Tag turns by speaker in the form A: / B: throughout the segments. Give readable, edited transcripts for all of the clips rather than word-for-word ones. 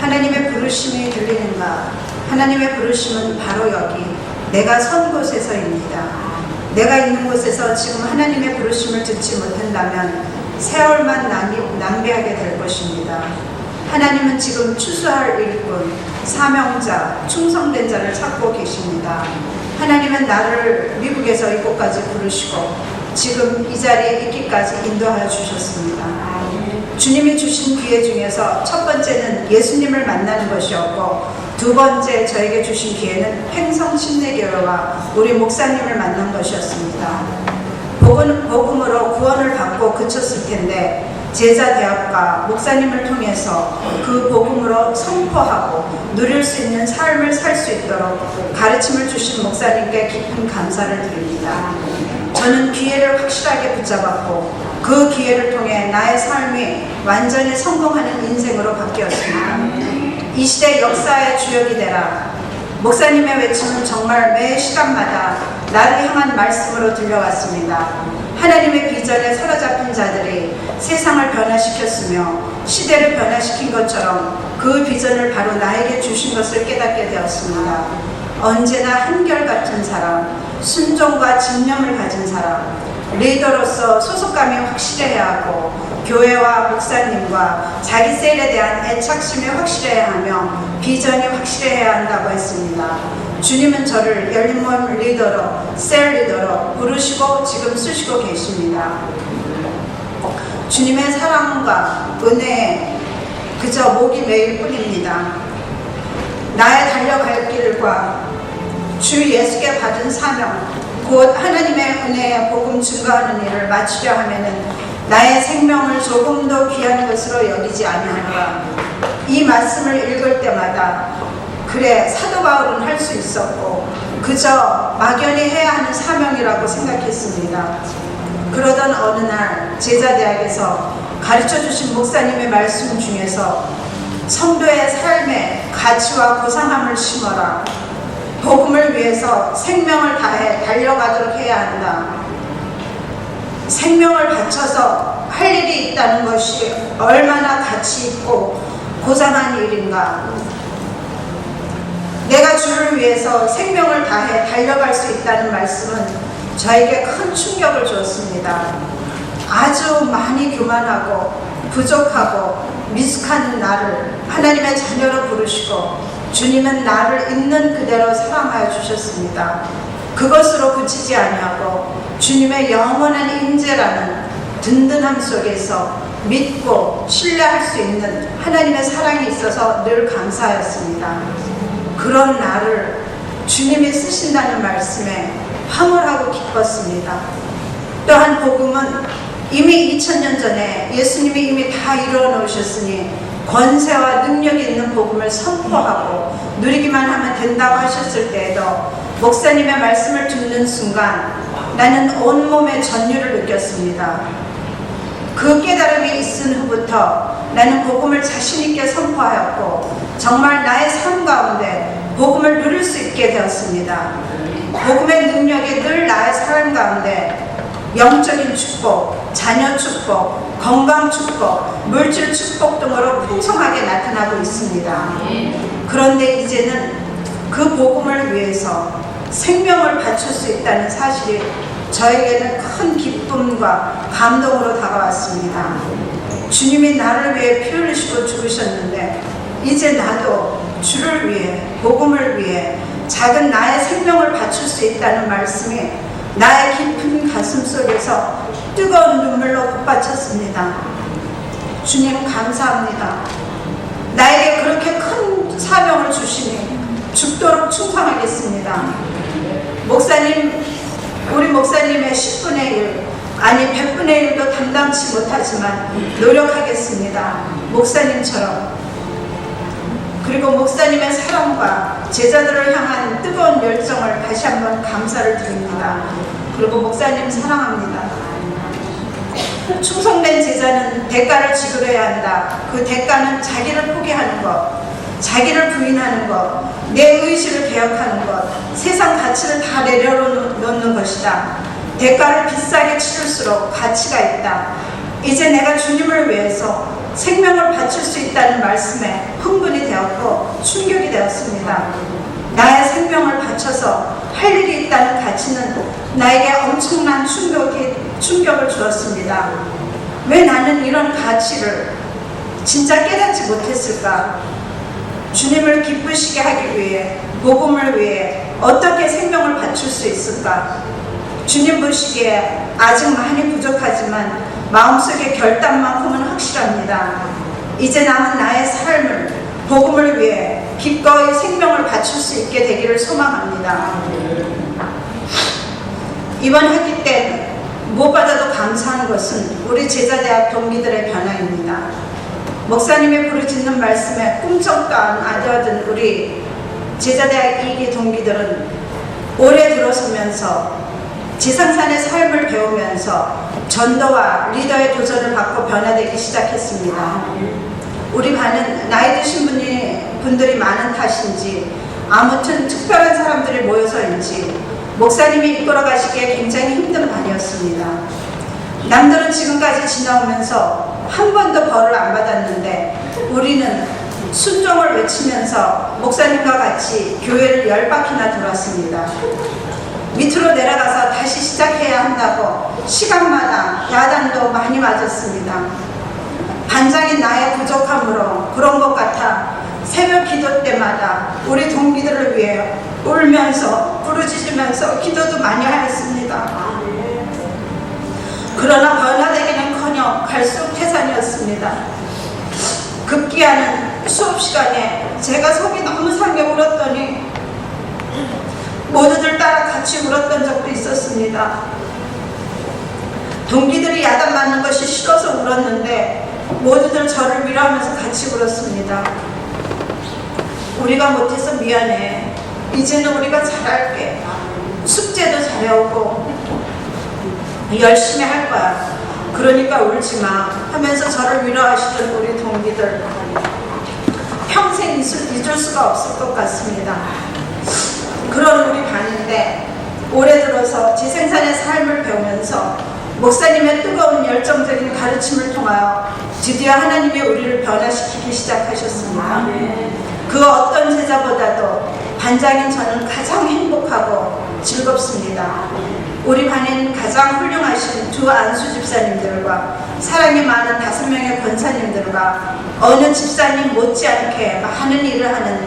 A: 하나님의 부르심이 들리는가? 하나님의 부르심은 바로 여기 내가 선 곳에서입니다. 내가 있는 곳에서 지금 하나님의 부르심을 듣지 못한다면 세월만 낭비하게 될 것입니다. 하나님은 지금 추수할 일꾼, 사명자, 충성된 자를 찾고 계십니다. 하나님은 나를 미국에서 이곳까지 부르시고 지금 이 자리에 있기까지 인도하여 주셨습니다. 주님이 주신 기회 중에서 첫 번째는 예수님을 만나는 것이었고, 두 번째 저에게 주신 기회는 횡성 침례교회와 우리 목사님을 만난 것이었습니다. 복음으로 구원을 받고 그쳤을 텐데 제자 대학과 목사님을 통해서 그 복음으로 선포하고 누릴 수 있는 삶을 살 수 있도록 가르침을 주신 목사님께 깊은 감사를 드립니다. 저는 기회를 확실하게 붙잡았고 그 기회를 통해 나의 삶이 완전히 성공하는 인생으로 바뀌었습니다. 이 시대 역사의 주역이 되라. 목사님의 외침은 정말 매 시간마다 나를 향한 말씀으로 들려왔습니다. 하나님의 비전에 사로잡힌 자들이 세상을 변화시켰으며 시대를 변화시킨 것처럼 그 비전을 바로 나에게 주신 것을 깨닫게 되었습니다. 언제나 한결같은 사람, 순종과 집념을 가진 사람, 리더로서 소속감이 확실해야 하고 교회와 목사님과 자기 셀에 대한 애착심이 확실해야 하며 비전이 확실해야 한다고 했습니다. 주님은 저를 열린모임 리더로, 셀 리더로 부르시고 지금 쓰시고 계십니다. 주님의 사랑과 은혜에 그저 목이 메일 뿐입니다. 나의 달려갈 길과 주 예수께 받은 사명, 곧 하나님의 은혜의 복음 증거하는 일을 마치려 하면은 나의 생명을 조금 더 귀한 것으로 여기지 아니하노라. 이 말씀을 읽을 때마다 그래, 사도 바울은 할 수 있었고 그저 막연히 해야 하는 사명이라고 생각했습니다. 그러던 어느 날 제자대학에서 가르쳐주신 목사님의 말씀 중에서 성도의 삶에 가치와 고상함을 심어라. 복음을 위해서 생명을 다해 달려가도록 해야 한다. 생명을 바쳐서 할 일이 있다는 것이 얼마나 가치 있고 고상한 일인가. 내가 주를 위해서 생명을 다해 달려갈 수 있다는 말씀은 저에게 큰 충격을 주었습니다. 아주 많이 교만하고 부족하고 미숙한 나를 하나님의 자녀로 부르시고 주님은 나를 있는 그대로 사랑하여 주셨습니다. 그것으로 그치지 아니하고 주님의 영원한 임재라는 든든함 속에서 믿고 신뢰할 수 있는 하나님의 사랑이 있어서 늘 감사하였습니다. 그런 나를 주님이 쓰신다는 말씀에 황홀하고 기뻤습니다. 또한 복음은 이미 2000년 전에 예수님이 이미 다 이루어 놓으셨으니 권세와 능력이 있는 복음을 선포하고 누리기만 하면 된다고 하셨을 때에도 목사님의 말씀을 듣는 순간 나는 온몸의 전율을 느꼈습니다. 그 깨달음이 있은 후부터 나는 복음을 자신있게 선포하였고 정말 나의 삶 가운데 복음을 누릴 수 있게 되었습니다. 복음의 능력이 늘 나의 삶 가운데 영적인 축복, 자녀 축복, 건강 축복, 물질 축복 등으로 풍성하게 나타나고 있습니다. 그런데 이제는 그 복음을 위해서 생명을 바칠 수 있다는 사실이 저에게는 큰 기쁨과 감동으로 다가왔습니다. 주님이 나를 위해 피 흘리시고 죽으셨는데 이제 나도 주를 위해, 복음을 위해 작은 나의 생명을 바칠 수 있다는 말씀이 나의 깊은 가슴 속에서 뜨거운 눈물로 북받쳤습니다. 주님 감사합니다. 나에게 그렇게 큰 사명을 주시니 죽도록 충성하겠습니다. 목사님, 우리 목사님의 10분의 1, 아니 100분의 1도 담당치 못하지만 노력하겠습니다. 목사님처럼. 그리고 목사님의 사랑과 제자들을 향한 뜨거운 열정을 다시 한번 감사를 드립니다. 그리고 목사님 사랑합니다. 충성된 제자는 대가를 지불해야 한다. 그 대가는 자기를 포기하는 것, 자기를 부인하는 것, 내 의지를 개혁하는 것, 세상 가치를 다 내려놓는 것이다. 대가를 비싸게 치를수록 가치가 있다. 이제 내가 주님을 위해서 생명을 바칠 수 있다는 말씀에 흥분이 되었고 충격이 되었습니다. 나의 생명을 바쳐서 할 일이 있다는 가치는 나에게 엄청난 충격을 주었습니다. 왜 나는 이런 가치를 진짜 깨닫지 못했을까? 주님을 기쁘시게 하기 위해, 복음을 위해 어떻게 생명을 바칠 수 있을까? 주님 보시기에 아직 많이 부족하지만 마음속의 결단만큼은 확실합니다. 이제 남은 나의 삶을 복음을 위해 기꺼이 생명을 바칠 수 있게 되기를 소망합니다. 이번 학기 때 무엇보다도 감사한 것은 우리 제자대학 동기들의 변화입니다. 목사님의 부르짖는 말씀에 꿈쩍도 안 아려든 우리 제자대학 2기 동기들은 올해 들어서면서 지상산의 삶을 배우면서 전도와 리더의 도전을 받고 변화되기 시작했습니다. 우리 반은 나이 드신 분들이 많은 탓인지 아무튼 특별한 사람들이 모여서인지 목사님이 이끌어 가시기에 굉장히 힘든 반이었습니다. 남들은 지금까지 지나오면서 한 번도 벌을 안 받았는데 우리는 순종을 외치면서 목사님과 같이 교회를 10바퀴나 돌았습니다. 밑으로 내려가서 다시 시작해야 한다고 시간마다 야단도 많이 맞았습니다. 반장인 나의 부족함으로 그런 것 같아 새벽 기도 때마다 우리 동기들을 위해 울면서 부르짖으면서 기도도 많이 하였습니다. 그러나 변화되기는커녕 갈수록 태산이었습니다. 급기야는 수업 시간에 제가 속이 너무 상해 울었더니 모두들 따라 같이 울었던 적도 있었습니다. 동기들이 야단 맞는 것이 싫어서 울었는데 모두들 저를 위로하면서 같이 울었습니다. 우리가 못해서 미안해. 이제는 우리가 잘할게. 숙제도 잘해오고 열심히 할 거야. 그러니까 울지 마 하면서 저를 위로하시던 우리 동기들 평생 잊을 수가 없을 것 같습니다. 그런 우리 반인데 올해 들어서 지생산의 삶을 배우면서 목사님의 뜨거운 열정적인 가르침을 통하여 드디어 하나님이 우리를 변화시키기 시작하셨습니다. 그 어떤 제자보다도 반장인 저는 가장 행복하고 즐겁습니다. 우리 반에는 가장 훌륭하신 두 안수 집사님들과 사랑이 많은 5명의 권사님들과 어느 집사님 못지않게 많은 일을 하는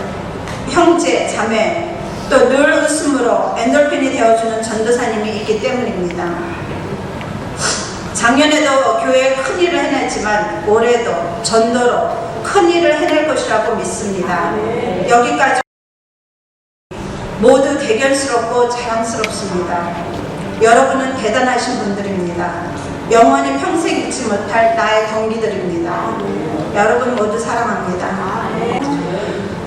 A: 형제, 자매, 또 늘 웃음으로 엔돌핀이 되어주는 전도사님이 있기 때문입니다. 작년에도 교회에 큰 일을 해냈지만 올해도 전도로 큰 일을 해낼 것이라고 믿습니다. 여기까지 모두 대견스럽고 자랑스럽습니다. 여러분은 대단하신 분들입니다. 영원히 평생 잊지 못할 나의 동기들입니다. 여러분 모두 사랑합니다.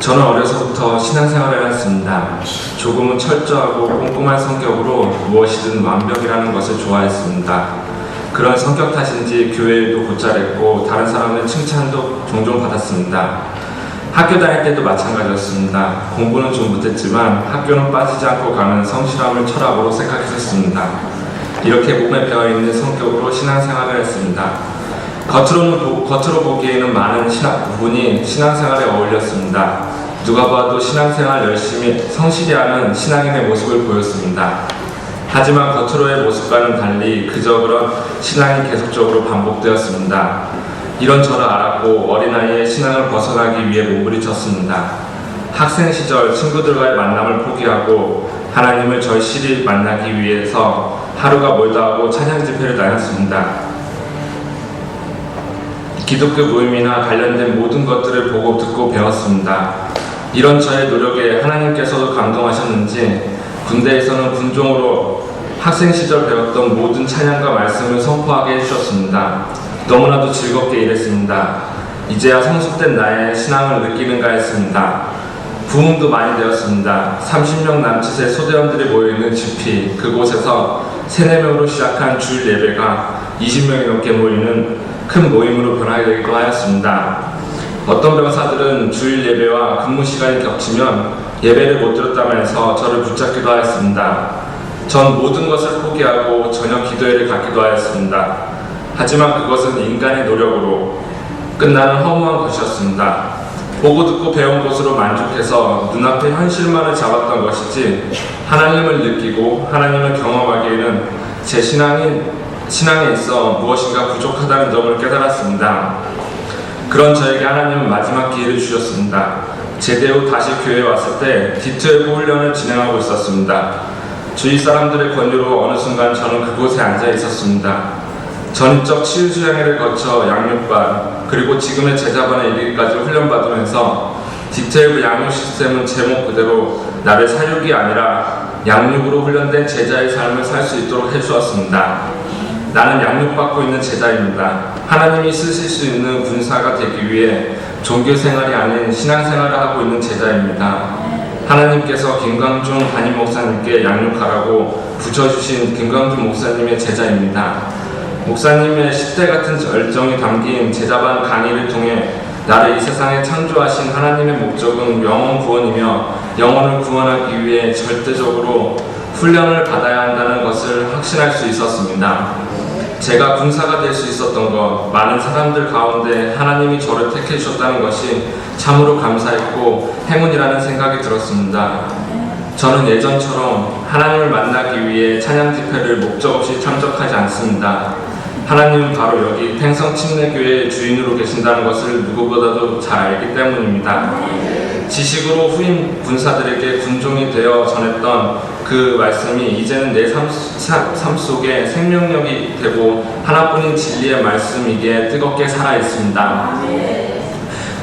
B: 저는 어려서부터 신앙생활을 했습니다. 조금은 철저하고 꼼꼼한 성격으로 무엇이든 완벽이라는 것을 좋아했습니다. 그런 성격 탓인지 교회 일도 곧잘했고 다른 사람의 칭찬도 종종 받았습니다. 학교 다닐 때도 마찬가지였습니다. 공부는 좀 못했지만 학교는 빠지지 않고 가는 성실함을 철학으로 생각했었습니다. 이렇게 몸에 배어있는 성격으로 신앙생활을 했습니다. 겉으로 보기에는 많은 부분이 신앙생활에 어울렸습니다. 누가 봐도 신앙생활 열심히 성실히 하는 신앙인의 모습을 보였습니다. 하지만 겉으로의 모습과는 달리 그저 그런 신앙이 계속적으로 반복되었습니다. 이런 저를 알았고 어린아이의 신앙을 벗어나기 위해 몸부림쳤습니다. 학생 시절 친구들과의 만남을 포기하고 하나님을 절실히 만나기 위해서 하루가 멀다 하고 찬양 집회를 다녔습니다. 기독교 모임이나 관련된 모든 것들을 보고 듣고 배웠습니다. 이런 저의 노력에 하나님께서도 감동하셨는지 군대에서는 군종으로 학생 시절 배웠던 모든 찬양과 말씀을 선포하게 해주셨습니다. 너무나도 즐겁게 일했습니다. 이제야 성숙된 나의 신앙을 느끼는가 했습니다. 부흥도 많이 되었습니다. 30명 남짓의 소대원들이 모여있는 집회, 그곳에서 3-4명으로 시작한 주일 예배가 20명이 넘게 모이는 큰 모임으로 변화되기도 하였습니다. 어떤 병사들은 주일 예배와 근무 시간이 겹치면 예배를 못 들었다면서 저를 붙잡기도 하였습니다. 전 모든 것을 포기하고 저녁 기도회를 갖기도 하였습니다. 하지만 그것은 인간의 노력으로 끝나는 허무한 것이었습니다. 보고 듣고 배운 것으로 만족해서 눈앞의 현실만을 잡았던 것이지 하나님을 느끼고 하나님을 경험하기에는 제 신앙에 있어 무엇인가 부족하다는 점을 깨달았습니다. 그런 저에게 하나님은 마지막 기회를 주셨습니다. 제대 후 다시 교회에 왔을 때 디트웨브 훈련을 진행하고 있었습니다. 주위 사람들의 권유로 어느 순간 저는 그곳에 앉아 있었습니다. 전적 치유수양회를 거쳐 양육반 그리고 지금의 제자반에 이르기까지 훈련받으면서 디테일브 양육 시스템은 제목 그대로 나를 사육이 아니라 양육으로 훈련된 제자의 삶을 살 수 있도록 해주었습니다. 나는 양육받고 있는 제자입니다. 하나님이 쓰실 수 있는 군사가 되기 위해 종교생활이 아닌 신앙생활을 하고 있는 제자입니다. 하나님께서 김광중 담임 목사님께 양육하라고 붙여주신 김광중 목사님의 제자입니다. 목사님의 10대 같은 열정이 담긴 제자반 강의를 통해 나를 이 세상에 창조하신 하나님의 목적은 영혼 구원이며 영혼을 구원하기 위해 절대적으로 훈련을 받아야 한다는 것을 확신할 수 있었습니다. 제가 군사가 될 수 있었던 것, 많은 사람들 가운데 하나님이 저를 택해 주셨다는 것이 참으로 감사했고 행운이라는 생각이 들었습니다. 저는 예전처럼 하나님을 만나기 위해 찬양 집회를 목적 없이 참석하지 않습니다. 하나님은 바로 여기 팽성침례교회의 주인으로 계신다는 것을 누구보다도 잘 알기 때문입니다. 지식으로 후임 군사들에게 군종이 되어 전했던 그 말씀이 이제는 내 삶 속에 생명력이 되고 하나뿐인 진리의 말씀이기에 뜨겁게 살아있습니다.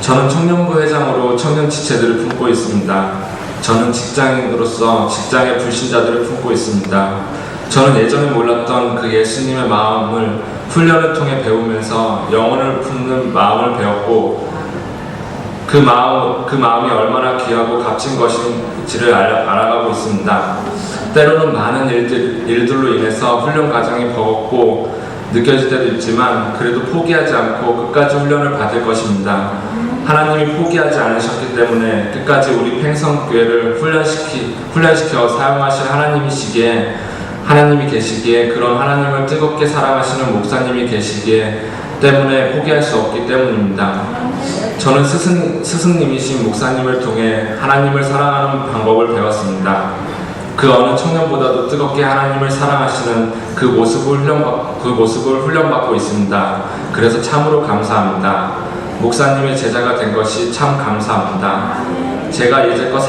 B: 저는 청년부 회장으로 청년 지체들을 품고 있습니다. 저는 직장인으로서 직장의 불신자들을 품고 있습니다. 저는 예전에 몰랐던 그 예수님의 마음을 훈련을 통해 배우면서 영혼을 품는 마음을 배웠고 그 마음이 얼마나 귀하고 값진 것인지를 알아가고 있습니다. 때로는 많은 일들로 인해서 훈련 과정이 버겁고 느껴질 때도 있지만 그래도 포기하지 않고 끝까지 훈련을 받을 것입니다. 하나님이 포기하지 않으셨기 때문에 끝까지 우리 팽성교회를 훈련시켜 사용하실 하나님이 계시기에 그런 하나님을 뜨겁게 사랑하시는 목사님이 계시기에 때문에 포기할 수 없기 때문입니다. 저는 스승님이신 목사님을 통해 하나님을 사랑하는 방법을 배웠습니다. 그 어느 청년보다도 뜨겁게 하나님을 사랑하시는 그 모습을 훈련받고 있습니다. 그래서 참으로 감사합니다. 목사님의 제자가 된 것이 참 감사합니다. 제가 이제껏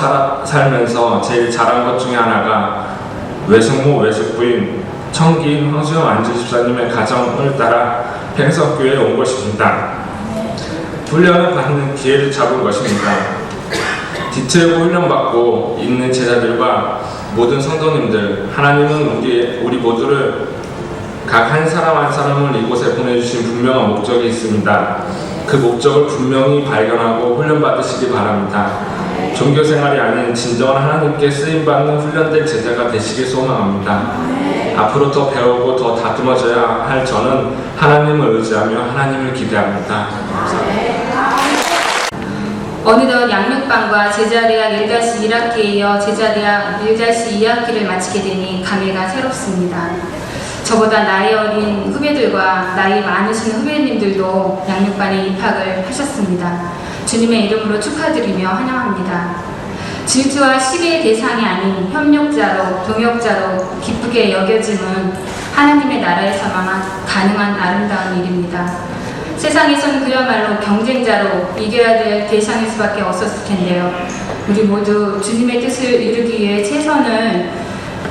B: 살면서 제일 잘한 것 중에 하나가 외숙모, 외숙부인 청기 황수영 안주집사님의 가정을 따라 팽성교회에 온 것입니다. 훈련을 받는 기회를 잡은 것입니다. 디트웨브 훈련받고 있는 제자들과 모든 성도님들, 하나님은 우리 모두를 각 한 사람 한 사람을 이곳에 보내주신 분명한 목적이 있습니다. 그 목적을 분명히 발견하고 훈련받으시기 바랍니다. 종교생활이 아닌 진정한 하나님께 쓰임받는 훈련된 제자가 되시길 소망합니다. 앞으로 더 배우고 더 다듬어져야 할 저는 하나님을 의지하며 하나님을 기대합니다.
C: 어느덧 양육반과 제자대학 1-1학기에 이어 제자대학 1-2학기를 마치게 되니 감회가 새롭습니다. 저보다 나이 어린 후배들과 나이 많으신 후배님들도 양육반에 입학을 하셨습니다. 주님의 이름으로 축하드리며 환영합니다. 질투와 시기의 대상이 아닌 협력자로, 동역자로 기쁘게 여겨짐은 하나님의 나라에서만 가능한 아름다운 일입니다. 세상에서는 그야말로 경쟁자로 이겨야 될 대상일 수밖에 없었을 텐데요. 우리 모두 주님의 뜻을 이루기 위해 최선을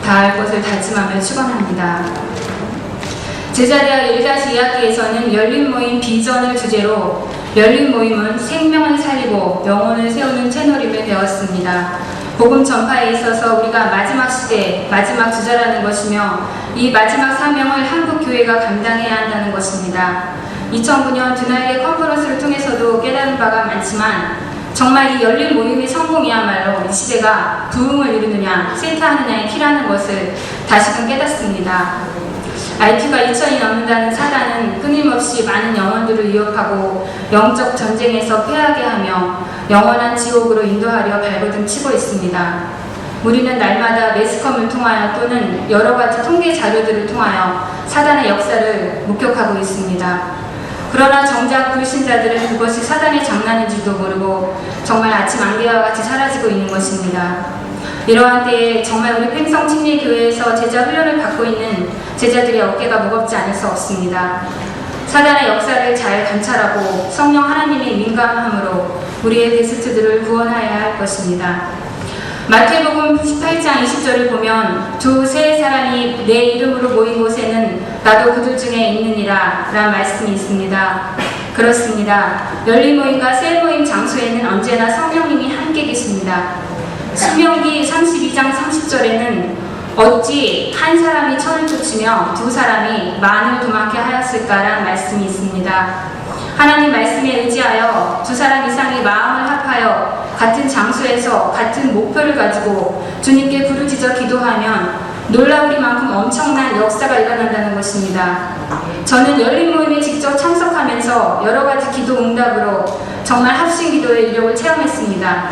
C: 다할 것을 다짐하며 축원합니다. 제자대학 1-2학기에서는 열린 모임 비전을 주제로 열린 모임은 생명을 살리고 영혼을 세우는 채널임을 배웠습니다. 복음 전파에 있어서 우리가 마지막 시대, 마지막 주자라는 것이며 이 마지막 사명을 한국 교회가 감당해야 한다는 것입니다. 2009년 드나일의 컨퍼런스를 통해서도 깨달은 바가 많지만 정말 이 열린 모임의 성공이야말로 이 시대가 부흥을 이루느냐 쇠퇴하느냐의 키라는 것을 다시금 깨닫습니다. IQ가 2000이 넘는다는 사단은 끊임없이 많은 영혼들을 유혹하고 영적 전쟁에서 패하게 하며 영원한 지옥으로 인도하려 발버둥 치고 있습니다. 우리는 날마다 매스컴을 통하여 또는 여러 가지 통계 자료들을 통하여 사단의 역사를 목격하고 있습니다. 그러나 정작 불신자들은 그것이 사단의 장난인지도 모르고 정말 아침 안개와 같이 사라지고 있는 것입니다. 이러한 때에 정말 우리 팽성침례교회에서 제자 훈련을 받고 있는 제자들의 어깨가 무겁지 않을 수 없습니다. 사단의 역사를 잘 관찰하고 성령 하나님의 민감함으로 우리의 베스트들을 구원하여야 할 것입니다. 마태복음 18장 20절을 보면 두세 사람이 내 이름으로 모인 곳에는 나도 그들 중에 있느니라 라는 말씀이 있습니다. 그렇습니다. 열린 모임과 셀 모임 장소에는 언제나 성령님이 함께 계십니다. 신명기 32장 30절에는 어찌 한 사람이 천을 쫓으며 두 사람이 만을 도망게 하였을까라는 말씀이 있습니다. 하나님 말씀에 의지하여 두 사람 이상이 마음을 합하여 같은 장소에서 같은 목표를 가지고 주님께 부르짖어 기도하면 놀라우리만큼 엄청난 역사가 일어난다는 것입니다. 저는 열린 모임에 직접 참석하면서 여러 가지 기도 응답으로 정말 합심 기도의 위력을 체험했습니다.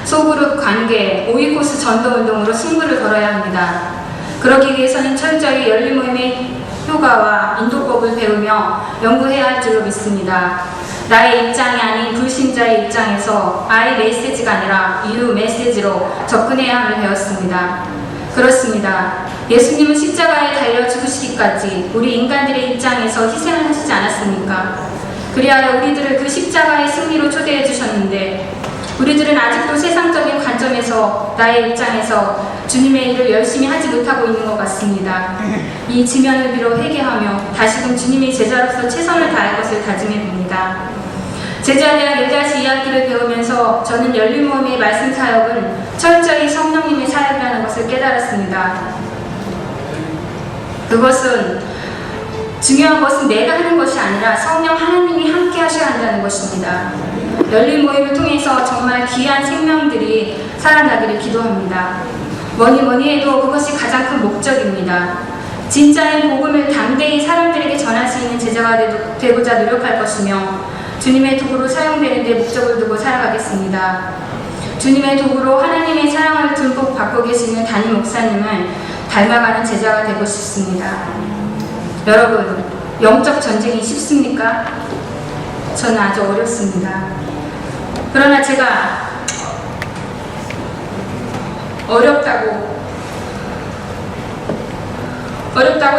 C: 소그룹 관계, 5위 코스 전도 운동으로 승부를 걸어야 합니다. 그러기 위해서는 철저히 열린 모임의 효과와 인도법을 배우며 연구해야 할 줄로 믿습니다. 나의 입장이 아닌 불신자의 입장에서 I 메시지가 아니라 You 메시지로 접근해야 함을 배웠습니다. 그렇습니다. 예수님은 십자가에 달려 죽으시기까지 우리 인간들의 입장에서 희생을 하시지 않았습니까? 그리하여 우리들을 그 십자가의 승리로 초대해 주셨는데 우리들은 아직도 세상적인 관점에서 나의 입장에서 주님의 일을 열심히 하지 못하고 있는 것 같습니다. 이 지면을 비로 회개하며 다시금 주님의 제자로서 최선을 다할 것을 다짐해 봅니다. 제자에 대한 1-2학기를 배우면서 저는 열린 모임의 말씀 사역은 철저히 성령님의 사역이라는 것을 깨달았습니다. 그것은 중요한 것은 내가 하는 것이 아니라 성령 하나님이 함께 하셔야 한다는 것입니다. 열린 모임을 통해서 정말 귀한 생명들이 살아나기를 기도합니다. 뭐니 해도 그것이 가장 큰 목적입니다. 진짜인 복음을 당대히 사람들에게 전할 수 있는 제자가 되고자 노력할 것이며 주님의 도구로 사용되는 데 목적을 두고 살아가겠습니다. 주님의 도구로 하나님의 사랑을 듬뿍 받고 계시는 담임 목사님을 닮아가는 제자가 되고 싶습니다. 여러분, 영적 전쟁이 쉽습니까? 저는 아주 어렵습니다. 그러나 제가 어렵다고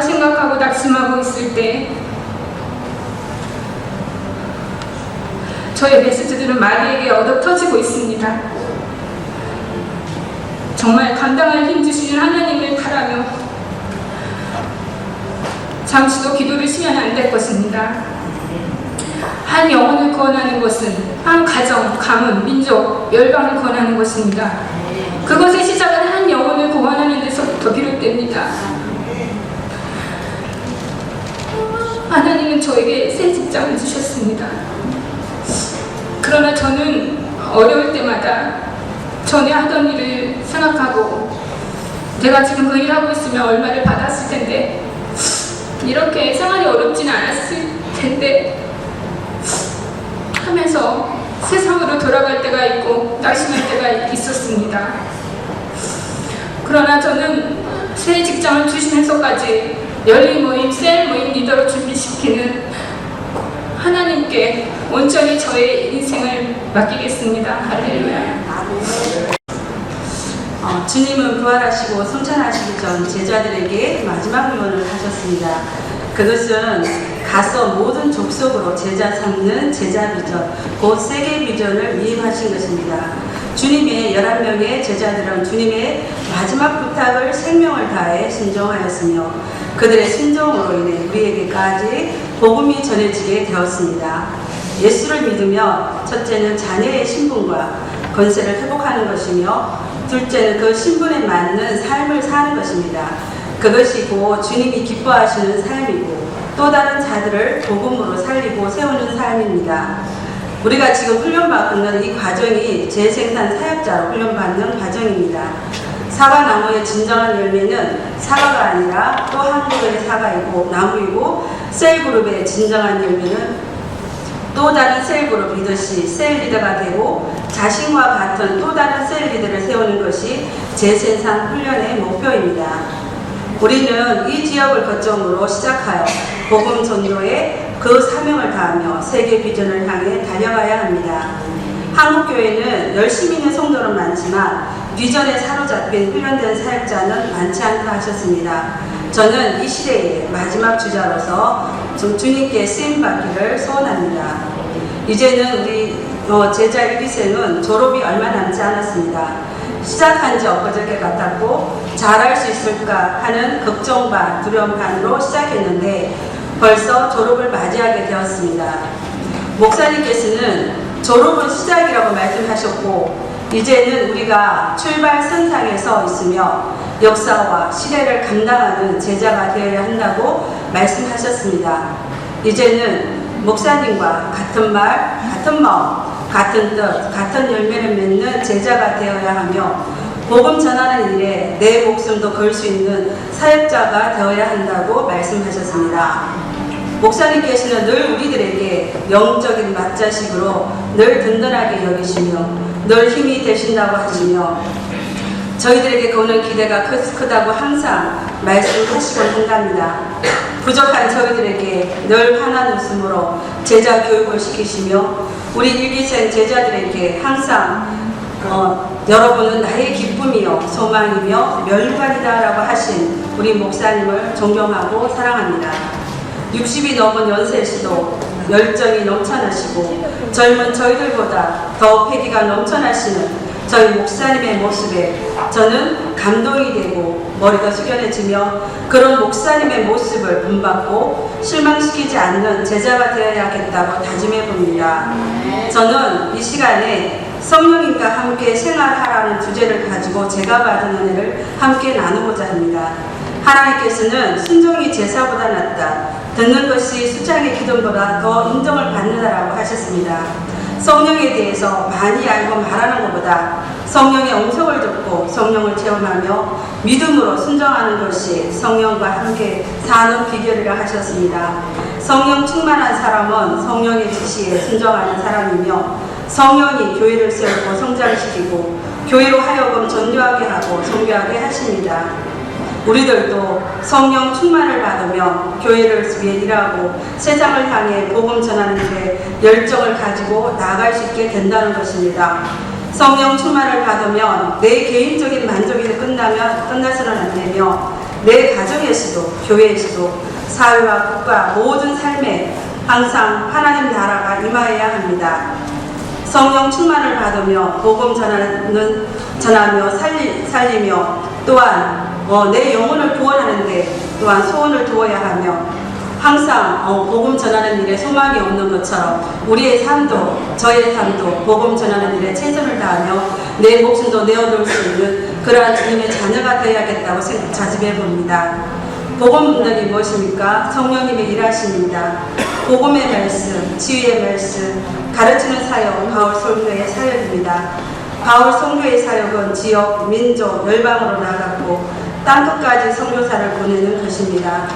C: 생각하고 낙심하고 있을 때 저의 베스트들은 마귀에게 얻어터지고 있습니다. 정말 감당할 힘 주시는 하나님을 바라며 잠시도 기도를 쉬면 안 될 것입니다. 한 영혼을 구원하는 것은 한 가정, 가문, 민족, 열방을 구원하는 것입니다. 그것의 시작은 한 영혼을 구원하는 데서부터 비롯됩니다. 하나님은 저에게 새 직장을 주셨습니다. 그러나 저는 어려울 때마다 전에 하던 일을 생각하고 내가 지금 그 일을 하고 있으면 얼마를 받았을 텐데 이렇게 생활이 어렵지는 않았을 텐데 하면서 세상으로 돌아갈 때가 있고 낙심할 때가 있었습니다. 그러나 저는 새 직장을 주시면서까지 열린 모임, 셀 모임 리더로 준비시키는 하나님께 온전히 저의 인생을 맡기겠습니다. 할렐루야.
D: 주님은 부활하시고 승천하시기 전 제자들에게 마지막 유언을 하셨습니다. 그것은 가서 모든 족속으로 제자 삼는 제자 비전, 곧 세계 비전을 위임하신 것입니다. 주님의 11명의 제자들은 주님의 마지막 부탁을 생명을 다해 순종하였으며 그들의 순종으로 인해 우리에게까지 복음이 전해지게 되었습니다. 예수를 믿으며 첫째는 자녀의 신분과 권세를 회복하는 것이며 둘째는 그 신분에 맞는 삶을 사는 것입니다. 그것이 곧 주님이 기뻐하시는 삶이고 또 다른 자들을 복음으로 살리고 세우는 삶입니다. 우리가 지금 훈련받고 있는 이 과정이 재생산 사역자로 훈련받는 과정입니다. 사과나무의 진정한 열매는 사과가 아니라 또 한 그루의 사과이고 나무이고 셀그룹의 진정한 열매는 또 다른 셀그룹 리더시 셀 리더가 되고 자신과 같은 또 다른 셀 리더를 세우는 것이 재생산 훈련의 목표입니다. 우리는 이 지역을 거점으로 시작하여 복음 전도에 그 사명을 다하며 세계 비전을 향해 달려가야 합니다. 한국교회는 열심히 있는 성도는 많지만 비전에 사로잡힌 훈련된 사역자는 많지 않다 하셨습니다. 저는 이 시대의 마지막 주자로서 주님께 쓰임받기를 소원합니다. 이제는 우리 제자 1기생은 졸업이 얼마 남지 않았습니다. 시작한 지 엊그저께 같았고 잘할 수 있을까 하는 걱정 반 두려움 반으로 시작했는데 벌써 졸업을 맞이하게 되었습니다. 목사님께서는 졸업은 시작이라고 말씀하셨고 이제는 우리가 출발선상에 서 있으며 역사와 시대를 감당하는 제자가 되어야 한다고 말씀하셨습니다. 이제는 목사님과 같은 말, 같은 마음, 같은 뜻, 같은 열매를 맺는 제자가 되어야 하며 복음 전하는 일에 내 목숨도 걸 수 있는 사역자가 되어야 한다고 말씀하셨습니다. 목사님께서는 늘 우리들에게 영적인 맞자식으로 늘 든든하게 여기시며 늘 힘이 되신다고 하시며 저희들에게 거는 기대가 크다고 항상 말씀하시곤 한답니다. 부족한 저희들에게 늘 환한 웃음으로 제자 교육을 시키시며 우리 일기생 제자들에게 항상 여러분은 나의 기쁨이요 소망이며 멸관이다 라고 하신 우리 목사님을 존경하고 사랑합니다. 60이 넘은 연세시도 열정이 넘쳐나시고 젊은 저희들보다 더 패기가 넘쳐나시는 저희 목사님의 모습에 저는 감동이 되고 머리가 숙연해지며 그런 목사님의 모습을 본받고 실망시키지 않는 제자가 되어야겠다고 다짐해 봅니다. 저는 이 시간에 성령님과 함께 생활하라는 주제를 가지고 제가 받은 은혜를 함께 나누고자 합니다. 하나님께서는 순종이 제사보다 낫다. 듣는 것이 수장의 기도보다 더 인정을 받는다라고 하셨습니다. 성령에 대해서 많이 알고 말하는 것보다 성령의 음성을 듣고 성령을 체험하며 믿음으로 순종하는 것이 성령과 함께 사는 비결이라 하셨습니다. 성령 충만한 사람은 성령의 지시에 순종하는 사람이며 성령이 교회를 세우고 성장시키고 교회로 하여금 전도하게 하고 선교하게 하십니다. 우리들도 성령 충만을 받으며 교회를 위해 일하고 세상을 향해 복음 전하는 일에 열정을 가지고 나아갈 수 있게 된다는 것입니다. 성령 충만을 받으면 내 개인적인 만족이 끝나서는 안 되며 내 가정에서도 교회에서도 사회와 국가 모든 삶에 항상 하나님 나라가 임하여야 합니다. 성령 충만을 받으며 복음 전하며 살리며 또한 내 영혼을 구원하는데 또한 소원을 두어야 하며 항상 복음 전하는 일에 소망이 없는 것처럼 우리의 삶도 저의 삶도 복음 전하는 일에 최선을 다하며 내 목숨도 내어놓을 수 있는 그러한 주님의 자녀가 되어야겠다고 자집해 봅니다. 복음 분들이 무엇입니까? 성령님의 일하십니다. 복음의 말씀, 지휘의 말씀, 가르치는 사역, 바울 선교의 사역입니다. 바울 선교의 사역은 지역, 민족, 열방으로 나아갔고 땅끝까지 선교사를 보내는 것입니다.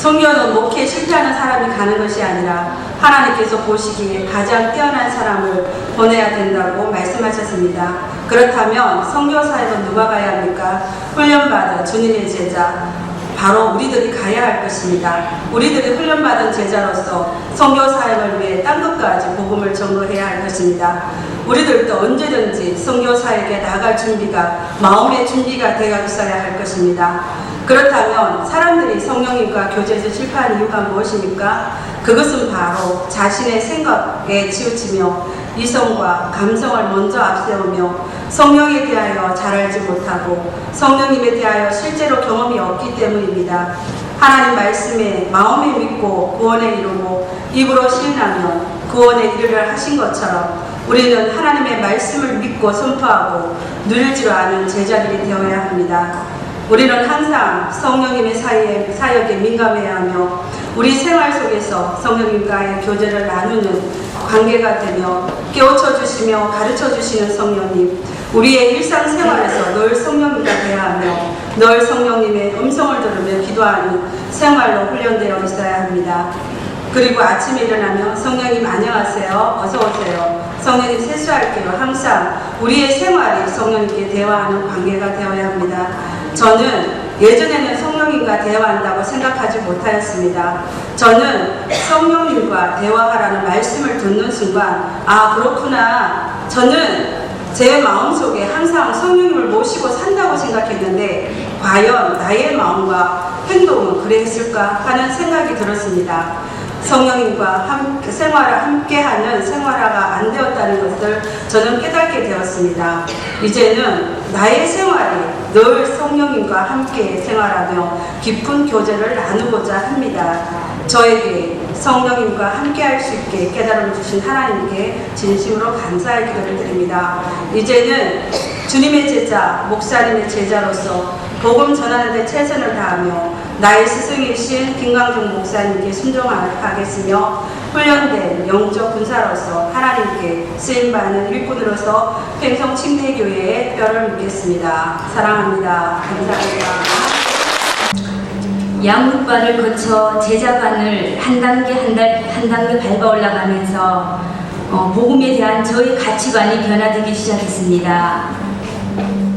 D: 선교는 목회에 실패하는 사람이 가는 것이 아니라 하나님께서 보시기에 가장 뛰어난 사람을 보내야 된다고 말씀하셨습니다. 그렇다면 선교 사역은 누가 가야 합니까? 훈련받은 주님의 제자, 바로 우리들이 가야 할 것입니다. 우리들이 훈련받은 제자로서 선교 사역을 위해 땅끝까지 복음을 전도해야 할 것입니다. 우리들도 언제든지 선교 사역에 나갈 준비가 마음의 준비가 되어 있어야 할 것입니다. 그렇다면 사람들이 성령님과 교제에서 실패하는 이유가 무엇입니까? 그것은 바로 자신의 생각에 치우치며 이성과 감성을 먼저 앞세우며 성령에 대하여 잘 알지 못하고 성령님에 대하여 실제로 경험이 없기 때문입니다. 하나님 말씀에 마음에 믿고 구원에 이르고 입으로 시인하면 구원에 이르려 하신 것처럼 우리는 하나님의 말씀을 믿고 선포하고 누리지로 않은 제자들이 되어야 합니다. 우리는 항상 성령님의 사역에 민감해야 하며 우리 생활 속에서 성령님과의 교제를 나누는 관계가 되며 깨우쳐 주시며 가르쳐 주시는 성령님, 우리의 일상생활에서 늘 성령님과 대화하며 늘 성령님의 음성을 들으며 기도하는 생활로 훈련되어 있어야 합니다. 그리고 아침에 일어나면 성령님 안녕하세요, 어서오세요, 성령님 세수할게요, 항상 우리의 생활이 성령님께 대화하는 관계가 되어야 합니다. 저는 예전에는 성령님과 대화한다고 생각하지 못하였습니다. 저는 성령님과 대화하라는 말씀을 듣는 순간 아 그렇구나. 저는 제 마음속에 항상 성령님을 모시고 산다고 생각했는데 과연 나의 마음과 행동은 그랬을까 하는 생각이 들었습니다. 성령님과 함께하는 생활화가 안 되었다는 것을 저는 깨닫게 되었습니다. 이제는 나의 생활이 늘 성령님과 함께 생활하며 깊은 교제를 나누고자 합니다. 저에게 성령님과 함께할 수 있게 깨달음을 주신 하나님께 진심으로 감사의 기도를 드립니다. 이제는 주님의 제자, 목사님의 제자로서 복음 전하는 데 최선을 다하며 나의 스승이신 김광종 목사님께 순종하겠으며 훈련된 영적 군사로서 하나님께 쓰임받는 일꾼으로서 횡성 침례교회의 뼈를 묻겠습니다. 사랑합니다. 감사합니다.
E: 양육반을 거쳐 제자반을 한 단계 밟아 올라가면서 복음에 대한 저의 가치관이 변화되기 시작했습니다.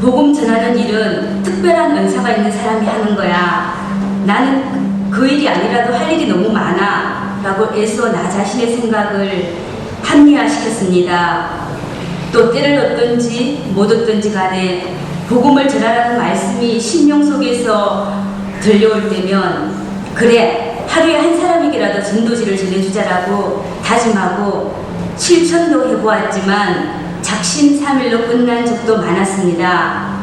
E: 복음 전하는 일은 특별한 은사가 있는 사람이 하는 거야. 나는 그 일이 아니라도 할 일이 너무 많아 라고 애써 나 자신의 생각을 합리화시켰습니다. 또 때를 얻든지 못 얻든지 간에 복음을 전하라는 말씀이 심령 속에서 들려올 때면 그래 하루에 한 사람에게라도 전도지를 전해주자라고 다짐하고 실천도 해보았지만 작심삼일로 끝난 적도 많았습니다.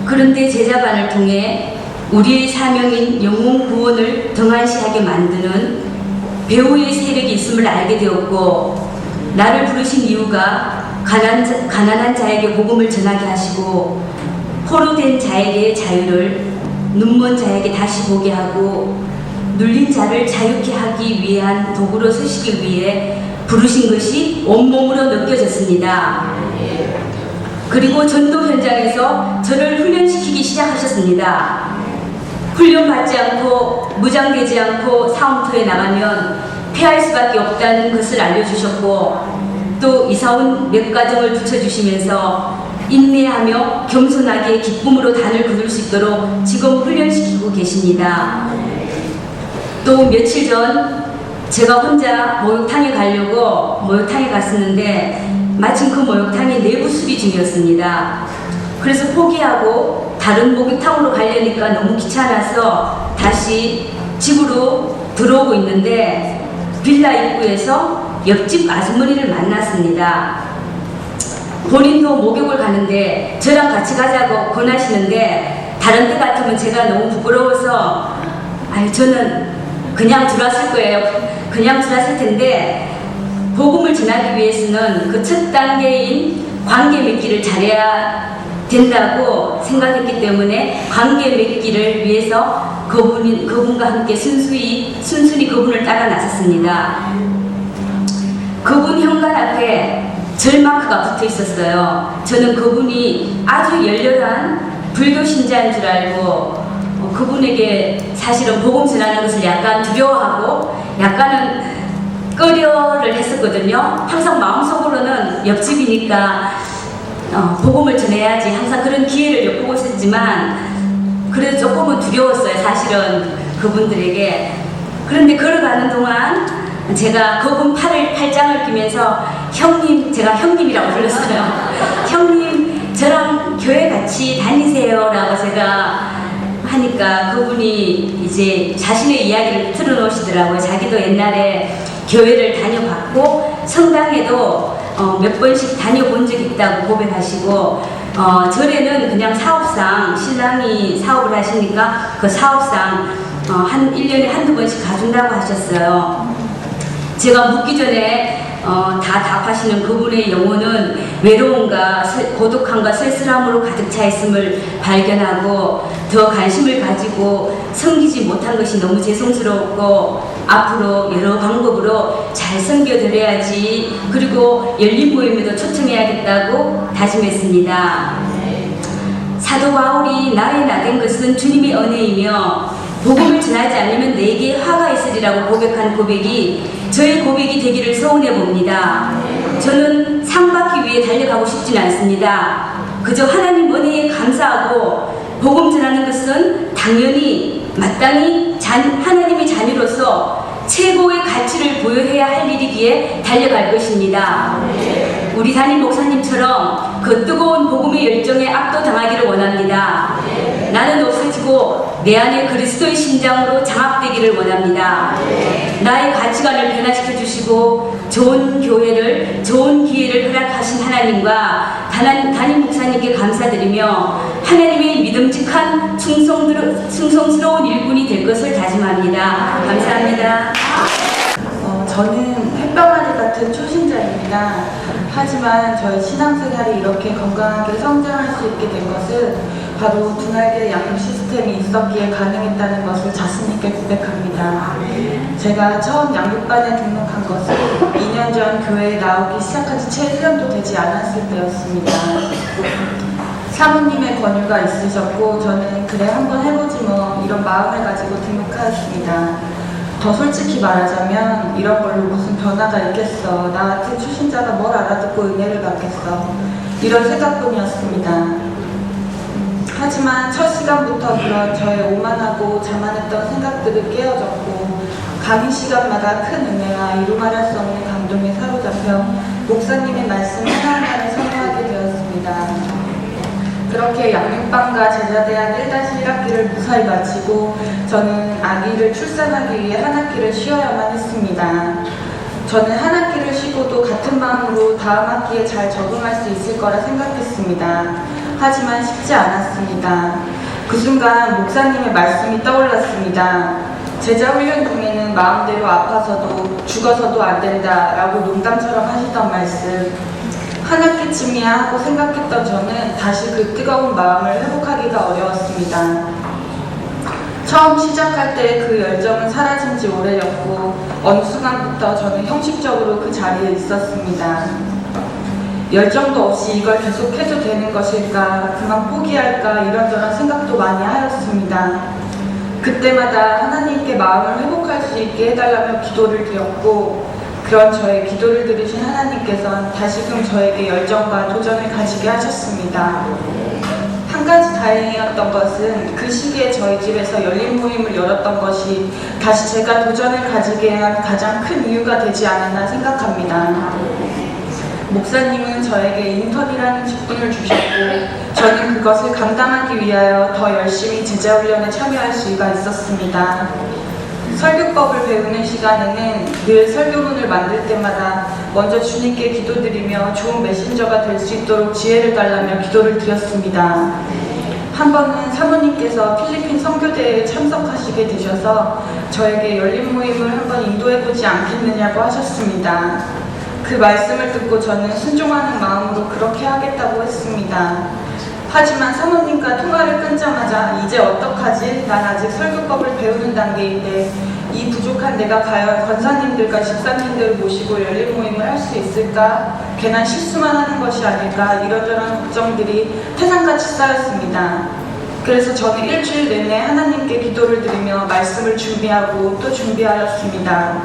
E: 그런데 제자반을 통해 우리의 사명인 영혼 구원을 등한시하게 만드는 배우의 세력이 있음을 알게 되었고 나를 부르신 이유가 가난한 자에게 복음을 전하게 하시고 포로된 자에게 자유를 눈먼 자에게 다시 보게 하고 눌린 자를 자유케 하기 위한 도구로 서시기 위해 부르신 것이 온몸으로 느껴졌습니다. 그리고 전도 현장에서 저를 훈련시키기 시작하셨습니다. 훈련받지 않고 무장되지 않고 사움터에 나가면 패할 수밖에 없다는 것을 알려주셨고 또 이사온 몇 가정을 붙여주시면서 인내하며 겸손하게 기쁨으로 단을 그을 수 있도록 지금 훈련시키고 계십니다. 또 며칠 전 제가 혼자 목욕탕에 가려고 목욕탕에 갔었는데 마침 그 목욕탕이 내부 수리 중이었습니다. 그래서 포기하고 다른 목욕탕으로 가려니까 너무 귀찮아서 다시 집으로 들어오고 있는데 빌라 입구에서 옆집 아주머니를 만났습니다. 본인도 목욕을 가는데 저랑 같이 가자고 권하시는데 다른 때 같으면 제가 너무 부끄러워서 저는 그냥 들어왔을 거예요. 그냥 들어왔을 텐데 복음을 전하기 위해서는 그 첫 단계인 관계 맺기를 잘해야 된다고 생각했기 때문에 관계 맺기를 위해서 그분과 함께 순순히 그분을 따라 나섰습니다. 그분 현관 앞에 절마크가 붙어 있었어요. 저는 그분이 아주 열렬한 불교 신자인 줄 알고 그분에게 사실은 복음 전하는 것을 약간 두려워하고 약간은 꺼려를 했었거든요. 항상 마음속으로는 옆집이니까 복음을 전해야지 항상 그런 기회를 엿보고 있었지만 그래도 조금은 두려웠어요. 사실은 그분들에게. 그런데 걸어가는 동안 제가 그분 팔짱을 끼면서 형님, 제가 형님이라고 불렀어요. 형님 저랑 교회 같이 다니세요 라고 제가 하니까 그분이 이제 자신의 이야기를 틀어놓으시더라고요. 자기도 옛날에 교회를 다녀봤고 성당에도 몇 번씩 다녀본 적이 있다고 고백하시고 절에는 그냥 사업상 신랑이 사업을 하시니까 그 사업상 한 1년에 한두 번씩 가준다고 하셨어요. 제가 묻기 전에 다 답하시는 그분의 영혼은 외로움과 고독함과 쓸쓸함으로 가득 차 있음을 발견하고 더 관심을 가지고 섬기지 못한 것이 너무 죄송스럽고 앞으로 여러 방법으로 잘 섬겨드려야지 그리고 열린 모임에도 초청해야겠다고 다짐했습니다. 사도 바울이 나의 나된 것은 주님의 은혜이며 복음을 전하지 않으면 내게 화가 있으리라고 고백한 고백이 저의 고백이 되기를 소원해 봅니다. 저는 상 받기 위해 달려가고 싶진 않습니다. 그저 하나님 은혜에 감사하고 복음 전하는 것은 당연히 마땅히 하나님의 자녀로서 최고의 가치를 보여해야 할 일이기에 달려갈 것입니다. 우리 담임 목사님처럼 그 뜨거운 복음의 열정에 압도당하기를 원합니다. 나는 없어지고 내 안에 그리스도의 심장으로 장악되기를 원합니다. 나의 가치관을 변화시켜 주시고 좋은 교회를, 좋은 기회를 허락하신 하나님과 담임 목사님께 감사드리며 하나님의 믿음직한 충성스러운 일꾼이 될 것을 다짐합니다. 감사합니다.
F: 저는 햇병아리 같은 초신자입니다. 하지만 저의 신앙생활이 이렇게 건강하게 성장할 수 있게 된 것은 바로 분할계 양육 시스템이 있었기에 가능했다는 것을 자신있게 고백합니다. 제가 처음 양육반에 등록한 것은 2년 전 교회에 나오기 시작한 지 채 1년도 되지 않았을 때였습니다. 사모님의 권유가 있으셨고 저는 그래 한번 해보지 뭐 이런 마음을 가지고 등록하였습니다. 더 솔직히 말하자면 이런 걸로 무슨 변화가 있겠어. 나 같은 초신자가 뭘 알아듣고 은혜를 받겠어. 이런 생각뿐이었습니다. 하지만 첫 시간부터 그런 저의 오만하고 자만했던 생각들을 깨어졌고 강의 시간마다 큰 은혜와 이루 말할 수 없는 감동에 사로잡혀 목사님의 말씀 하나하나를 선호하게 되었습니다. 그렇게 양육반과 제자대학 1-1학기를 무사히 마치고 저는 아기를 출산하기 위해 한 학기를 쉬어야만 했습니다. 저는 한 학기를 쉬고도 같은 마음으로 다음 학기에 잘 적응할 수 있을 거라 생각했습니다. 하지만 쉽지 않았습니다. 그 순간 목사님의 말씀이 떠올랐습니다. 제자 훈련 중에는 마음대로 아파서도 죽어서도 안 된다라고 농담처럼 하시던 말씀. 한 학기쯤이야 하고 생각했던 저는 다시 그 뜨거운 마음을 회복하기가 어려웠습니다. 처음 시작할 때 그 열정은 사라진 지 오래였고 어느 순간부터 저는 형식적으로 그 자리에 있었습니다. 열정도 없이 이걸 계속해도 되는 것일까, 그만 포기할까 이런저런 생각도 많이 하였습니다. 그때마다 하나님께 마음을 회복할 수 있게 해달라며 기도를 드렸고 그런 저의 기도를 들으신 하나님께서는 다시금 저에게 열정과 도전을 가지게 하셨습니다. 한 가지 다행이었던 것은 그 시기에 저희 집에서 열린 모임을 열었던 것이 다시 제가 도전을 가지게 한 가장 큰 이유가 되지 않았나 생각합니다. 목사님은 저에게 인턴이라는 직분을 주셨고 저는 그것을 감당하기 위하여 더 열심히 제자훈련에 참여할 수가 있었습니다. 설교법을 배우는 시간에는 늘 설교문을 만들 때마다 먼저 주님께 기도드리며 좋은 메신저가 될 수 있도록 지혜를 달라며 기도를 드렸습니다. 한 번은 사모님께서 필리핀 선교대회에 참석하시게 되셔서 저에게 열린 모임을 한번 인도해보지 않겠느냐고 하셨습니다. 그 말씀을 듣고 저는 순종하는 마음으로 그렇게 하겠다고 했습니다. 하지만 사모님과 통화를 끊자마자 이제 어떡하지? 난 아직 설교법을 배우는 단계인데 이 부족한 내가 과연 권사님들과 집사님들을 모시고 열린 모임을 할 수 있을까? 괜한 실수만 하는 것이 아닐까? 이런저런 걱정들이 태산같이 쌓였습니다. 그래서 저는 일주일 내내 하나님께 기도를 드리며 말씀을 준비하고 또 준비하였습니다.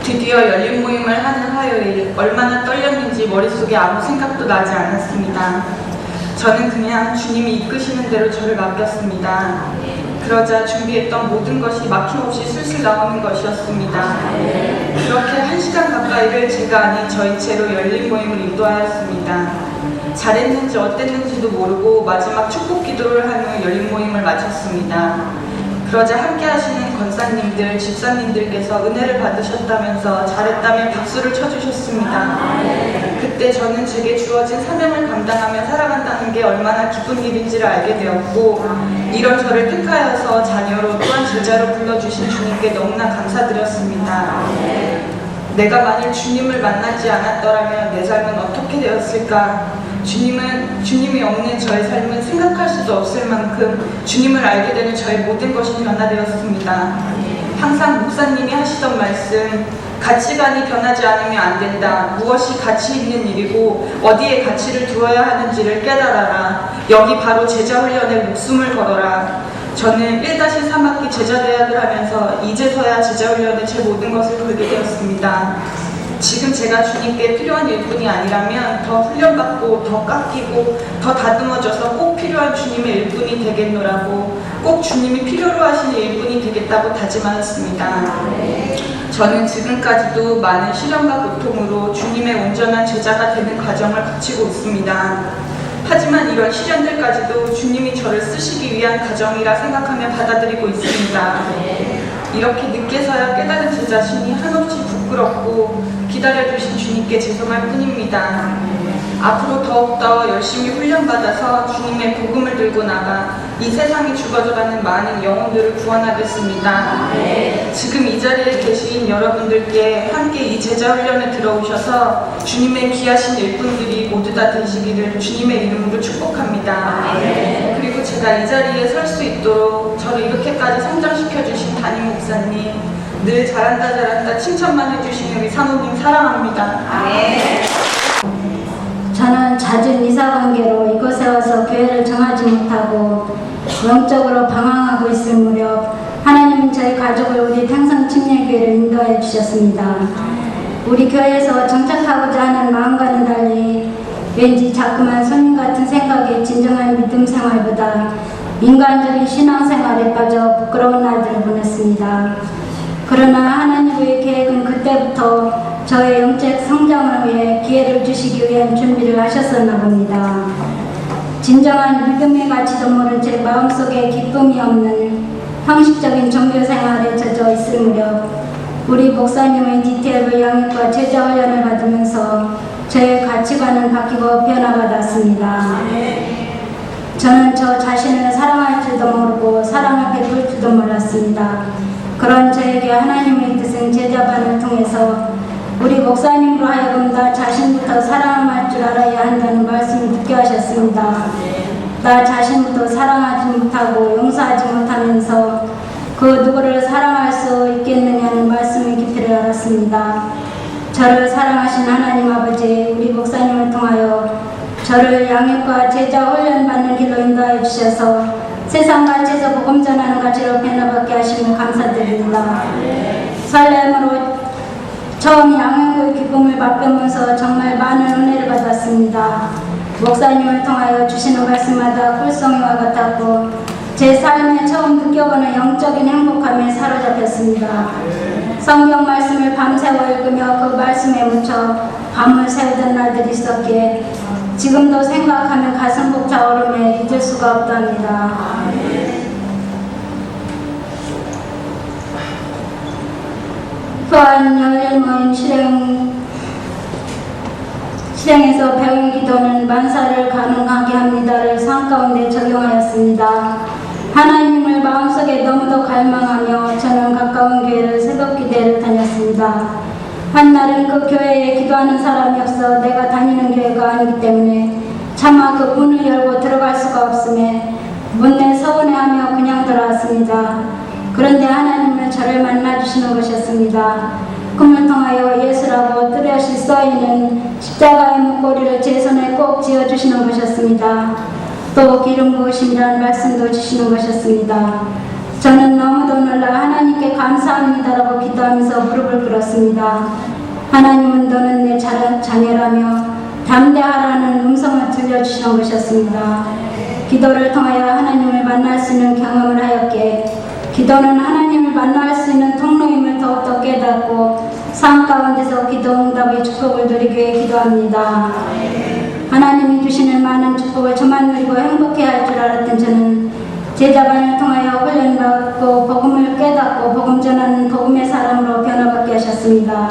F: 드디어 열린 모임을 하는 화요일, 얼마나 떨렸는지 머릿속에 아무 생각도 나지 않았습니다. 저는 그냥 주님이 이끄시는 대로 저를 맡겼습니다. 그러자 준비했던 모든 것이 막힘없이 술술 나오는 것이었습니다. 그렇게 1시간 가까이를 제가 아닌 저희 채로 열린 모임을 인도하였습니다. 잘했는지 어땠는지도 모르고 마지막 축복 기도를 한 후 열린 모임을 마쳤습니다. 그러자 함께 하시는 권사님들, 집사님들께서 은혜를 받으셨다면서 잘했다며 박수를 쳐주셨습니다. 그때 저는 제게 주어진 사명을 감당하며 살아간다는 게 얼마나 기쁜 일인지를 알게 되었고 이런 저를 택하여서 자녀로 또한 제자로 불러주신 주님께 너무나 감사드렸습니다. 내가 만일 주님을 만나지 않았더라면 내 삶은 어떻게 되었을까? 주님이 없는 저의 삶은 생각할 수도 없을 만큼 주님을 알게 되는 저의 모든 것이 변화되었습니다. 항상 목사님이 하시던 말씀, 가치관이 변하지 않으면 안 된다. 무엇이 가치 있는 일이고 어디에 가치를 두어야 하는지를 깨달아라. 여기 바로 제자훈련에 목숨을 걸어라. 저는 1-3학기 제자대학을 하면서 이제서야 제자훈련에 제 모든 것을 걸게 되었습니다. 지금 제가 주님께 필요한 일꾼이 아니라면 더 훈련받고 더 깎이고 더 다듬어져서 꼭 필요한 주님의 일꾼이 되겠노라고, 꼭 주님이 필요로 하시는 일꾼이 되겠다고 다짐하였습니다. 저는 지금까지도 많은 시련과 고통으로 주님의 온전한 제자가 되는 과정을 거치고 있습니다. 하지만 이런 시련들까지도 주님이 저를 쓰시기 위한 과정이라 생각하며 받아들이고 있습니다. 이렇게 늦게서야 깨달은 제 자신이 한없이 부끄럽고 기다려주신 주님께 죄송할 뿐입니다. 앞으로 더욱더 열심히 훈련받아서 주님의 복음을 들고 나가 이 세상이 죽어져가는 많은 영혼들을 구원하겠습니다. 지금 이 자리에 계신 여러분들께 함께 이 제자 훈련에 들어오셔서 주님의 귀하신 일꾼들이 모두 다 되시기를 주님의 이름으로 축복합니다. 그리고 제가 이 자리에 설 수 있도록 저를 이렇게까지 성장시켜 주신 담임 목사님, 늘 잘한다 칭찬만 해주시는 우리 사모님 사랑합니다.
G: 저는 잦은 이사관계로 이곳에 와서 교회를 정하지 못하고 영적으로 방황하고 있을 무렵 하나님은 저희 가족을 우리 평성침례교회를 인도해 주셨습니다. 우리 교회에서 정착하고자 하는 마음과는 달리 왠지 자꾸만 손님 같은 생각에 진정한 믿음 생활보다 인간적인 신앙생활에 빠져 부끄러운 날들을 보냈습니다. 그러나 하나님의 계획은 그때부터 저의 영적 성장을 위해 기회를 주시기 위한 준비를 하셨었나 봅니다. 진정한 믿음의 가치도 모른 제 마음속에 기쁨이 없는 형식적인 종교생활에 젖어 있을 무렵 우리 목사님의 디테일을 양육과 제자 훈련을 받으면서 저의 가치관은 바뀌고 변화받았습니다. 저는 저 자신을 사랑할 줄도 모르고 사랑을 베풀 줄도 몰랐습니다. 그런 저에게 하나님의 뜻은 제자반을 통해서 우리 목사님으로 하여금 나 자신부터 사랑할 줄 알아야 한다는 말씀을 듣게 하셨습니다. 나 자신부터 사랑하지 못하고 용서하지 못하면서 그 누구를 사랑할 수 있겠느냐는 말씀의 깊이를 알았습니다. 저를 사랑하신 하나님 아버지, 우리 목사님을 통하여 저를 양육과 제자 훈련 받는 길로 인도해 주셔서 세상 가치에서 복음 전하는 가치로 변화받게 하시며 감사드립니다. 설렘으로 처음 양육의 기쁨을 맛보면서 정말 많은 은혜를 받았습니다. 목사님을 통하여 주시는 말씀마다 꿀송이와 같았고 제 삶에 처음 느껴보는 영적인 행복감에 사로잡혔습니다. 성경 말씀을 밤새워 읽으며 그 말씀에 묻혀 밤을 새우던 날들이 있었기에 지금도 생각하면 가슴 벅차오르며 잊을 수가 없답니다. 또한 열린 모임 실행에서 배운 기도는 만사를 가능하게 합니다를 삶 가운데 적용하였습니다. 하나님을 마음속에 너무도 갈망하며 저는 가까운 교회를 새벽 기도회를 다녔습니다. 한날은 그 교회에 기도하는 사람이 없어 내가 다니는 교회가 아니기 때문에 차마 그 문을 열고 들어갈 수가 없음에 문내 서운해하며 그냥 들어왔습니다. 그런데 하나님은 저를 만나주시는 것이었습니다. 꿈을 통하여 예수라고 뚜렷이 써있는 십자가의 목걸이를 제 손에 꼭 쥐어주시는 것이었습니다. 또 기름 부으심이라는 말씀도 주시는 것이었습니다. 저는 너무도 놀라 하나님께 감사합니다라고 기도하면서 무릎을 꿇었습니다. 하나님은 너는 내 자녀라며 담대하라는 음성을 들려주시는 것이었습니다. 기도를 통하여 하나님을 만날 수 있는 경험을 하였기에 기도는 하나님을 만날 수 있는 통로임을 더욱더 깨닫고 삶 가운데서 기도 응답의 축복을 누리기 위해 기도합니다. 하나님이 주시는 많은 축복을 저만 누리고 행복해할 줄 알았던 저는 제자반을 통하여 훈련받고 복음을 깨닫고 복음 전하는 복음의 사람으로 변화받게 하셨습니다.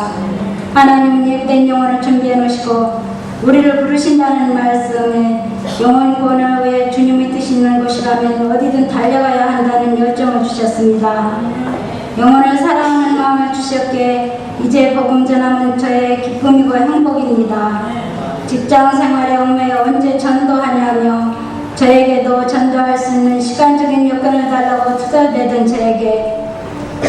G: 하나님은 예비된 영혼을 준비해 놓으시고 우리를 부르신다는 말씀에 영혼 구원을 위해 주님이 뜻있는 곳이라면 어디든 달려가야 한다는 열정을 주셨습니다. 영혼을 사랑하는 마음을 주셨기에 이제 복음 전함은 저의 기쁨이고 행복입니다. 직장 생활에 얽매여 언제 전도하냐며 저에게도 전도할 수 있는 시간적인 여건을 달라고 투덜대던 저에게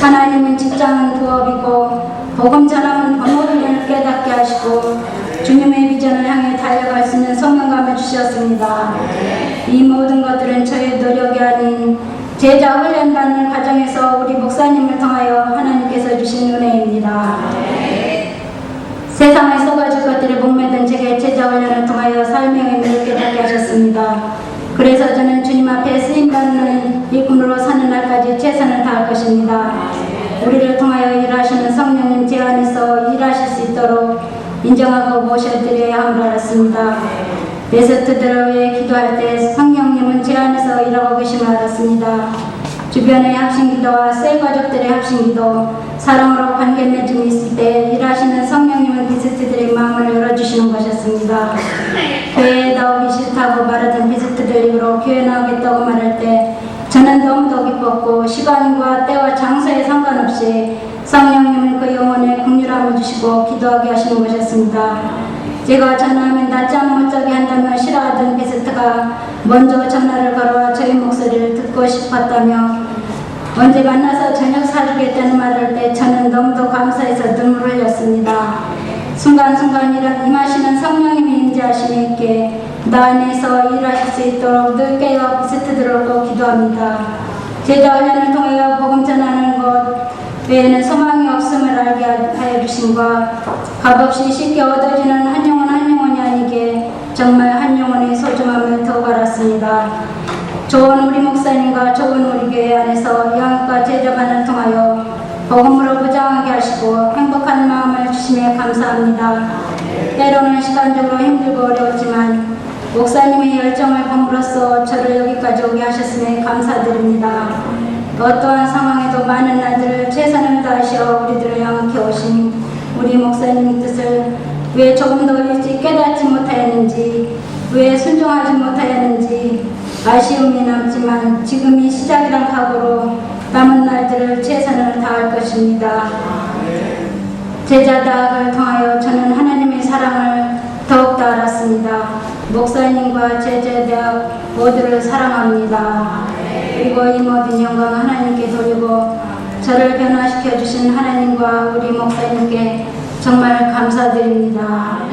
G: 하나님은 직장은 부업이고 복음 전함은 본업임을 깨닫게 하시고 주님의 비전을 향해 달려갈 수 있는 소명감을 주셨습니다. 이 모든 것들은 저의 노력이 아닌 제자 훈련받는 과정에서 우리 목사님을 통하여 하나님께서 주신 은혜입니다. 세상에 썩어질 것들에 목매던 제게 제자 훈련을 통하여 삶의 의미를 깨닫게 하셨습니다. 그래서 저는 주님 앞에 쓰임받는 일꾼으로 사는 날까지 최선을 다할 것입니다. 우리를 통하여 일하시는 성령님 제 안에서 일하실 수 있도록 인정하고 모셔드려야 함을 알았습니다. 베스트들을 위해 기도할 때 성령님은 제 안에서 일하고 계심을 알았습니다. 주변의 합심기도와 셀 가족들의 합심기도, 사랑으로 관계 맺음이 있을 때 일하시는 성령님은 비스트들의 마음을 열어주시는 것이었습니다. 교회에 나오기 싫다고 말하던 비스트들 입으로 교회 나오겠다고 말할 때 저는 너무도 기뻤고, 시간과 때와 장소에 상관없이 성령님은 그 영혼에 긍휼함을 주시고 기도하게 하시는 것이었습니다. 제가 전화하면 낮잠 못 자게 한다며 싫어하던 비스트가 먼저 전화를 걸어 저희 목소리를 듣고 싶었다며 언제 만나서 저녁 사주겠다는 말을 할 때 저는 너무도 감사해서 눈물을 흘렸습니다. 순간순간 임하시는 성령님의 임재하심이 있게 나 안에서 일하실 수 있도록 늘 깨어 비스트들을 기도합니다. 제자 훈련을 통하여 복음 전하는 것 외에는 소망이 없음을 알게 하여 주심과 값없이 쉽게 얻어지는 한 영혼이 아니게 정말 한 영혼의 소중함을 더욱 알았습니다. 좋은 우리 목사님과 좋은 우리 교회 안에서 영과 제자반을 통하여 복음으로 무장하게 하시고 행복한 마음을 주심에 감사합니다. 때로는 시간적으로 힘들고 어려웠지만 목사님의 열정을 범으로써 저를 여기까지 오게 하셨음에 감사드립니다. 어떠한 상황에도 많은 날들을 최선을 다하시어 우리들을 양육해 오신 우리 목사님 뜻을 왜 조금 더 일찍 깨닫지 못하였는지, 왜 순종하지 못하였는지 아쉬움이 남지만 지금이 시작이란 각오로 남은 날들을 최선을 다할 것입니다. 제자다학을 통하여 저는 하나님의 사랑을 더욱더 알았습니다. 목사님과 제자대학 모두를 사랑합니다. 그리고 이 모든 영광 하나님께 돌리고 저를 변화시켜 주신 하나님과 우리 목사님께 정말 감사드립니다.